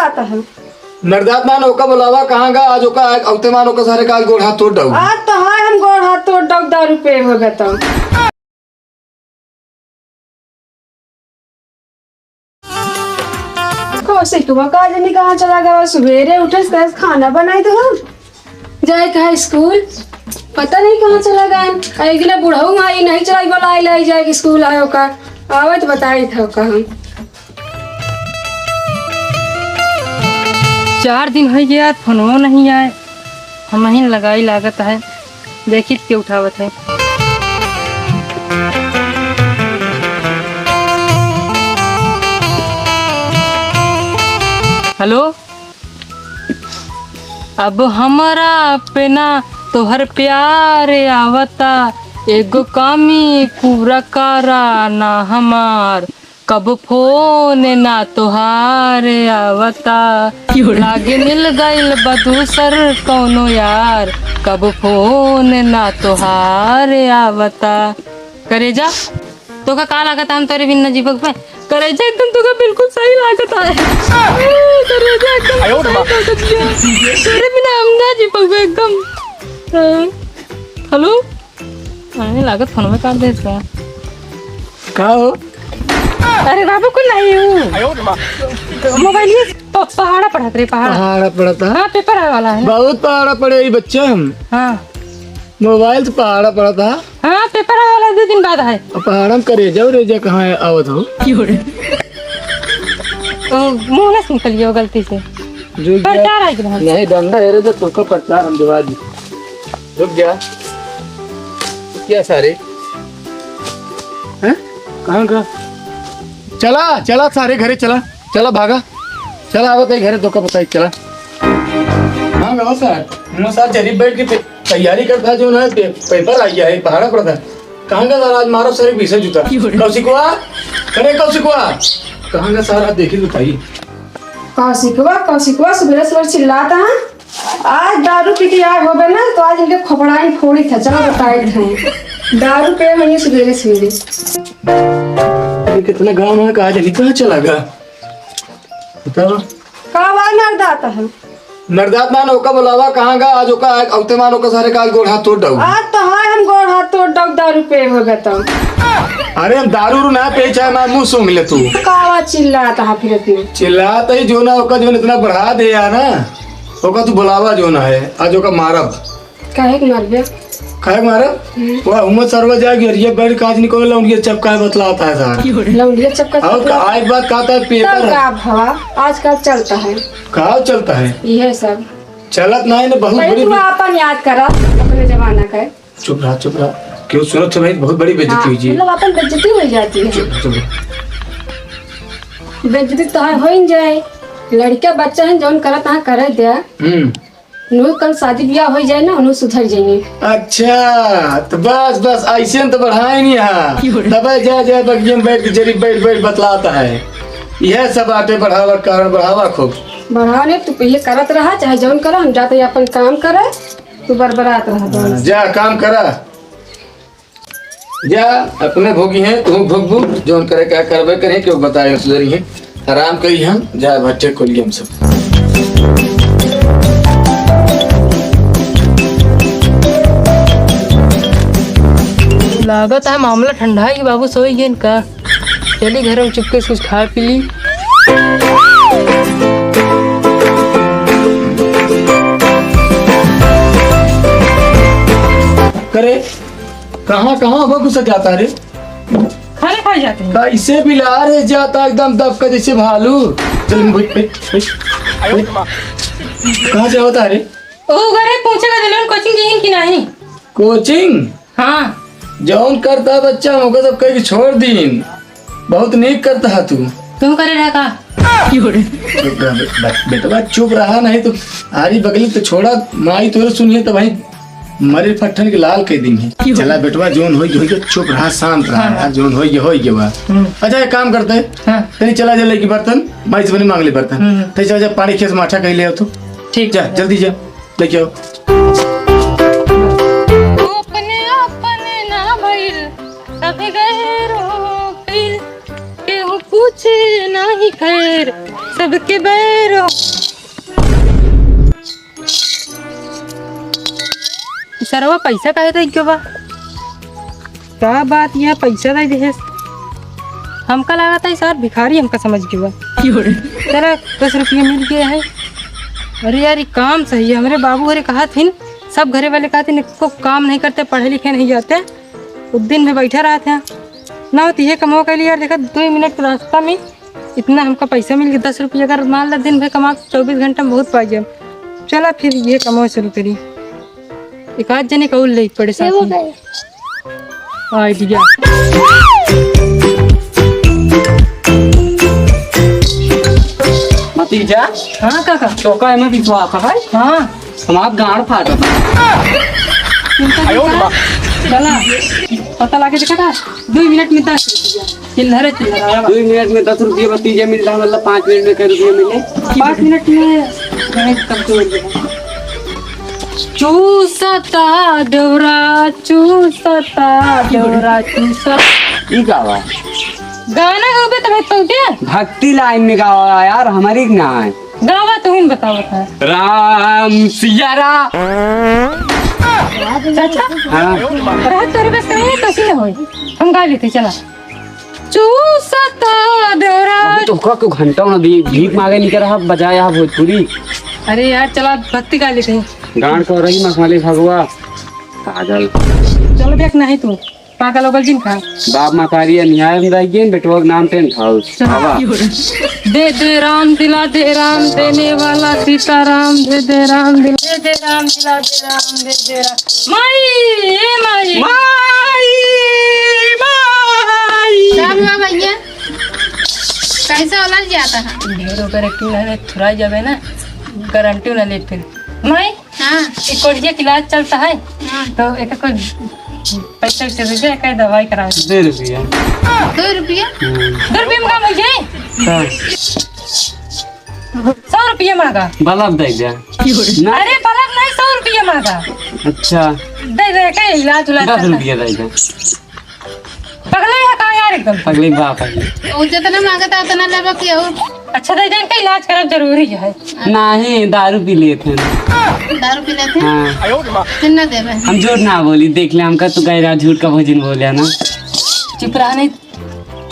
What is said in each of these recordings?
आता है नरदात मान ओका बुलावा कहाँ गा आज ओका औते मान ओका सारे का गोड़ हाथ तोड़ दऊ आज तो हाँ हम गोड़ हाथ तोड़ दऊ 10 रुपये हो गए तो कौसे तुम का जनी कहाँ चला गया सवेरे उठे खाना बनाए तो हम जाए कहा स्कूल पता नहीं कहाँ चला गया अगला बुढ़ऊ आई नहीं चलाई बोला आई लाई जाए स्कूल आयो का आवे तो बताई था का हम 4 दिन हो गया फोनो नहीं आए हम ही लगाई लागत है देखित के उठावत है। हेलो अब हमारा अपना तोहर प्यार आवता एगो कामी पूरा कारा ना हमार कब फोन ना तोहार आवता लागे मिल गइल बा दूसर कौनो यार कब फोन ना तोहार आवता करे जा तो का लागत हम तोरे बिना जीवक पे करे जा एकदम तो का बिल्कुल सही लागत है करे जा एकदम तेरे बिना हम ना जीवक पे एकदम। हेलो आने लागत फोन में काट देत का का हो अरे बाबू को नहीं हूँ मोबाइल ये पहाड़ा पढ़त रे पहाड़ा पढ़ता हाँ पेपर आने वाला है बहुत पहाड़ा पड़े ये बच्चे हम हाँ मोबाइल से पहाड़ा पढ़ता हाँ पेपर आने वाला 2 दिन बाद है पहाड़म करे जाओ रेजा कहाँ आवत हो मुँह न निकलियो गलती से रुक प्रचार है कि नहीं डंडा है रे तो तुमको प्रचार हम जवाब दी रुक जा क्या सारे हैं कहाँ का चला चला सारे घरे चला चला भागा चला आवत है घरे तो का पता ही चला हाँ गाँव सर जरीब बैठ के तैयारी करता है जो ना पेपर आई है पहाड़ा पड़ता कहाँ का सारा आज मारो सर बीसा जूता कौशिकुआ अरे कौशिकुआ कहाँ का सारा देखी बताइए कौशिकुआ सवेरे सवेरे चिल्लाता है आज दारू पी के आए हो गए ना तो आज इनके खोपड़ाई फोड़ी था चलो बताए थे दारू पे है सवेरे सवेरे कितना गाँव में कहा जानी कहाँ चला गया बताओ कब आ नरदात है नरदात मान ओका बुलावा कहाँ गा आज ओका औते मान ओका सारे का गोड़ हाथ तोड़ दऊ आज तो हाँ हम गोड़ हाथ तोड़ दऊ 10 रुपये हो गए तो अरे हम दारू ना पे चाहे मैं मुंह सूंघ ले तू कावा चिल्लाता है फिर इतने चिल्लाता ही जो ना ओका जो इतना बढ़ा दे यार ना ओका तू बुलावा जो ना है आज ओका मारब काहे के मर गया काहे मारब वो उम्र सरवा जाएगी और ये बैठ काज निकल लौंडिया चपका बतलाता है सारा लौंडिया चपका और आज बात कहता है पेपर का भावा आजकल चलता है कहाँ चलता है ये सब चलत नहीं ना बहुत बड़ी तू अपन याद करा अपने जमाना का चुप रहा क्यों सुनो भाई बहुत बड़ी बेइज्जती हुई जी मतलब अपन बेइज्जती हो जाती है चुप बेइज्जती तो हो ही जाए लड़का बच्चा है जौन करत हाँ करे दिया नु कल शादी ब्याह हो जाए ना उन्हें सुधर जाएंगे। अच्छा तो बस ऐसे तो बढ़ाए नहीं है तब जा बगिया में बैठ के जरी बैठ बतलाता है यह सब आटे बढ़ावा कारण बढ़ावा खूब बढ़ाने तू पहले करत रहा चाहे जौन करा हम जाते अपन काम करे तू बरबरात रहा जा काम करा जा अपने भोगी हैं तुम भोग जौन करे क्या करबे करें क्यों बताए सुधरी है आराम करी हम जा भट्टे को लिए हम सब लागत है मामला ठंडा है कि बाबू सोई गए इनका चली घर में चुपके से कुछ खा पी ली करे कहाँ वो घुस जाता रे खाने खाए जाते हैं कैसे बिला रे जाता एकदम दबका जैसे भालू चल कहाँ से होता रे ओ घरे पूछेगा दिलन कोचिंग जाइन कि नहीं कोचिंग हाँ जौन करता है बच्चा होगा सब कहीं छोड़ दीन बहुत नीक करता है तू तुम करे रहा का बेटा चुप रहा नहीं तो आरी बगली तो छोड़ा माई तो सुनिए तो भाई मरे पट्टन के लाल के दिन है चला बेटवा जोन हो चुप रहा शांत रहा जोन हो गया अच्छा एक काम करते हैं तनी चला जा लेके बर्तन माई से बने मांग ले बर्तन तो चला जा पानी खेस माठा कहीं ले आओ तो ठीक जा जल्दी जा लेके आओ पूछे नहीं खैर सबके बैरो। सरवा पैसा काहे दे क्यों बा? क्या बात यहाँ पैसा दे दे? हमका लगा था सर भिखारी हमका समझ गया बा। तेरा 10 रुपये मिल गया है। अरे यार ये काम सही है। हमारे बाबू अरे कहा थी, सब घरे वाले कहा थे इसको काम नहीं करते, पढ़े लिखे नहीं जाते, उस दिन में बैठा रहा था ना होती है कमाओ के लिए। यार देखा 2 मिनट के रास्ता में इतना हमका पैसा मिल गया। 10 रुपये अगर मान ला दिन भर कमा 24 घंटा में बहुत पाई जाए। चला फिर ये कमाओ शुरू करी। एक आध जने कौल ले पड़े साथ में आइडिया। भतीजा हाँ काका। चौका है मैं विश्वास है। हाँ हमारा गाड़ फाटा। चला पता लगे देखा था 2 मिनट में 10 रुपया चिल्लर 2 मिनट में 10 रुपये भतीजा मिल रहा, मतलब 5 मिनट में कई रुपये मिले? 5 मिनट में चूसता डोरा चूसता डोरा चूसता। ये गावा गाना गावे तो पौधे भक्ति लाइन में गावा यार, हमारी ना है। गावा तो इन बताओ बता। राम सिया राम। चाचा हाँ रात तेरे बस नहीं तो सी होई, हम गा लेते चला। चूसता डोरा। अभी तो को घंटा ना दी भीख मांगे नहीं कर रहा, बजाया भोजपुरी। अरे यार चला भक्ति गा लेते हैं। गाड़ को रही मखमली भगवा पागल। चलो देख नहीं तू पागल होगल जिन खा। बाप मातारी न्याय में रहिए बेटवा के नाम टेंट हाउस। दे दे राम दिला दे राम देने वाला सीताराम। दे दे राम दिला दे राम दिला दे राम दे दे राम। माई ए माई क्या हुआ भैया? कैसे उलझ जाता है? ढेरों पर एक ना थोड़ा जावे ना गारंटी ना ले फिर। माई हाँ एक कोढ़िया का इलाज चलता है हाँ। तो एक को पैसा से दे दे के दवाई करा। 2 रुपया 2 रुपये? 2 रुपये में काम हो जाए। 100 रुपये मांगा। बल्ब दे जा। अरे बल्ब नहीं 100 रुपये मांगा। अच्छा दे दे के इलाज उलाज 10 करता। रुपया दे जा। पगला है का यार एकदम। अगली बाप है वो जितना मांगता उतना लेबा कि और अच्छा दे दें का इलाज करब जरूरी है। नहीं, दारू पी लिए थे। दारू पी लेते हैं हाँ फिर न देवे। हम झूठ ना बोली, देख ले हमका तू कह रहा झूठ का भोजन बोलिया ना। चुप रहा नहीं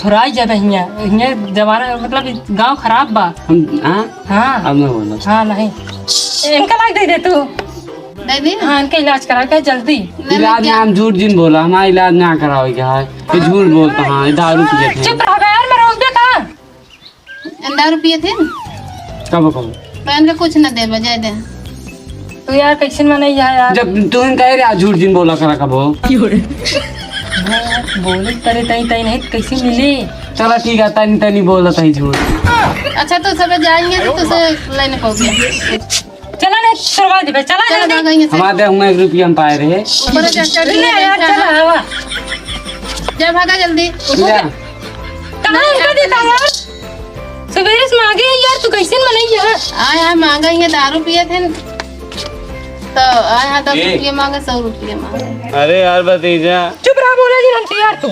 थोड़ा ही जब यहाँ जमाना मतलब गांव खराब बा। हम हाँ हाँ अब मैं बोला हाँ नहीं इनका लाग दे दे तू। दे दी हाँ इनका इलाज करा के जल्दी। इलाज में हम झूठ जिन बोला, हमारा इलाज ना कराओ क्या है, ये झूठ बोलता। हाँ ये दारू पिए थे। चुप रहा यार मैं रोक दे कहाँ। दारू पिए थे कब कब पहन के कुछ न देवे जाए दे। तू यार कैसे में नहीं है यार। जब तू कह रहा झूठ जिन बोला करा कब हो। बोले करे तई तई नहीं कैसे मिले। चलो ठीक है, तनी तनी बोला था झूठ। अच्छा तो सब जाएंगे तो तुझे लेने पड़ेगा। चला नहीं करवा दे चला चलो जल्दी। भागेंगे से हमारे 1 रुपया हम पाए रहे। ऊपर जा चढ़ ले यार चला हवा। जा भागा जल्दी। ले। कहाँ इनका देता यार सवेरे से मांगे हैं यार तू कैसे मनाई है। आए यहाँ मांगा ही दारू पिए थे तो आए यहाँ 10 रुपये मांगे 100 रुपये मांगे। अरे यार भतीजा चुप रहा बोला जी हम यार तू।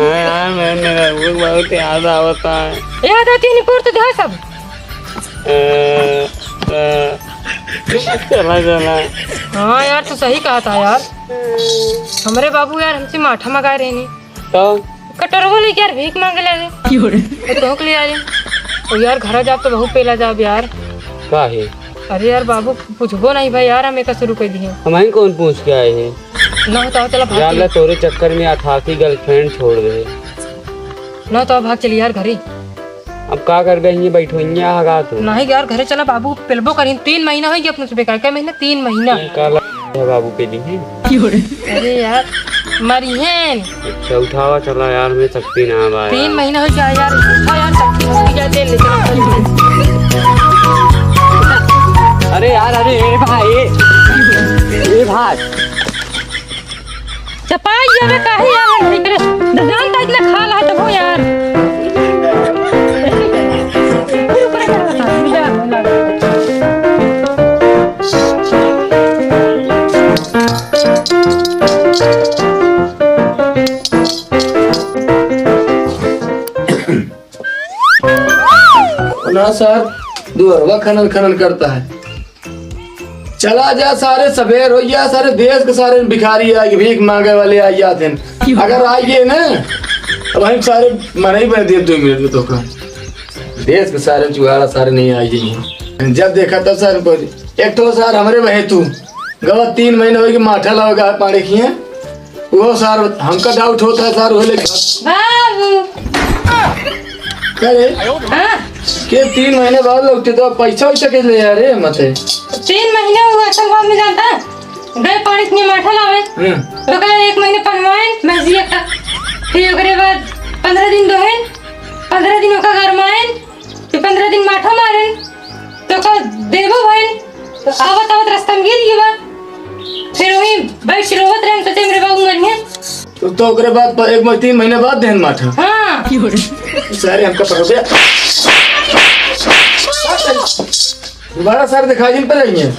यार मेरा बहुत याद आता है। याद आती नहीं पूर्त ध्यान सब। चला चला। हाँ यार तू सही कहा था यार। हमारे बाबू यार हमसे माठा मंगाए रहे नहीं तो कटोरवा लेके यार भीख मांगे लगे तो ले आए। और यार घर जाब तो बहुत पेला जाब यार। का है? अरे यार बाबू पूछबो नहीं भाई यार हमें का शुरू कर दिए हमारे कौन पूछ के आए हैं? ना होता चला भाग यार चलिए। तोरे चक्कर में 88 गर्लफ्रेंड छोड़ गए। ना तो भाग चली यार घरे। अब का कर गई बैठो यहाँ हगा तो नहीं यार घरे चला बाबू पेलबो करी 3 महीना हो गया अपने से बेकार। क्या महीना 3 महीना। काला है बाबू पे दी है। अरे यार मरी हैं अच्छा उठावा चला यार, मैं सकती ना भाई। 3 महीना हो गया यार। उठा यार सब्जी मस्ती जाते ले चला। अरे यार अरे ए भाई चपाई जावे काहे यार नहीं करे दजान ता इतना खा ला तो यार। ऊपर कर रहा था मुझे लगा। बोला बड़ा सर दुअरवा खनन खनन करता है। चला जा सारे सवेर हो गया, सारे देश के सारे भिखारी आए, भीख मांगे वाले आ जाते हैं। अगर आइए ना अब हम सारे मरे ही बने 2 मिनट में तो का देश के सारे चुहाड़ा सारे नहीं आइए। जब देखा तब सर एक तो सर हमारे वही तू गवा 3 महीने हो गए माठा लगा पानी किए वो सर हमका डाउट होता है सर वो लेकिन बाबू करे हाँ के 3 महीने बाद लौटे तो पैसा वैसा के ले यार मत 3 महीने हुआ सब गाँव में जानता गए पानी के माठा लावे तो कहे 1 महीने पनवाएं महजिया का, फिर ओकरे बाद 15 दिन दोहेन, 15 दिन ओका घर माएन, फिर 15 दिन माठा मारेन तो का देबो भइन तो आवत आवत रास्ता में गिर गया। फिर वही बैठ के रोवत रहे तो मेरे बाबू मरिए तो ओकरे बाद 3 महीने बाद देन माठा हाँ सारे हमका पकड़ दिया बड़ा सर दिखा जिन पर आई है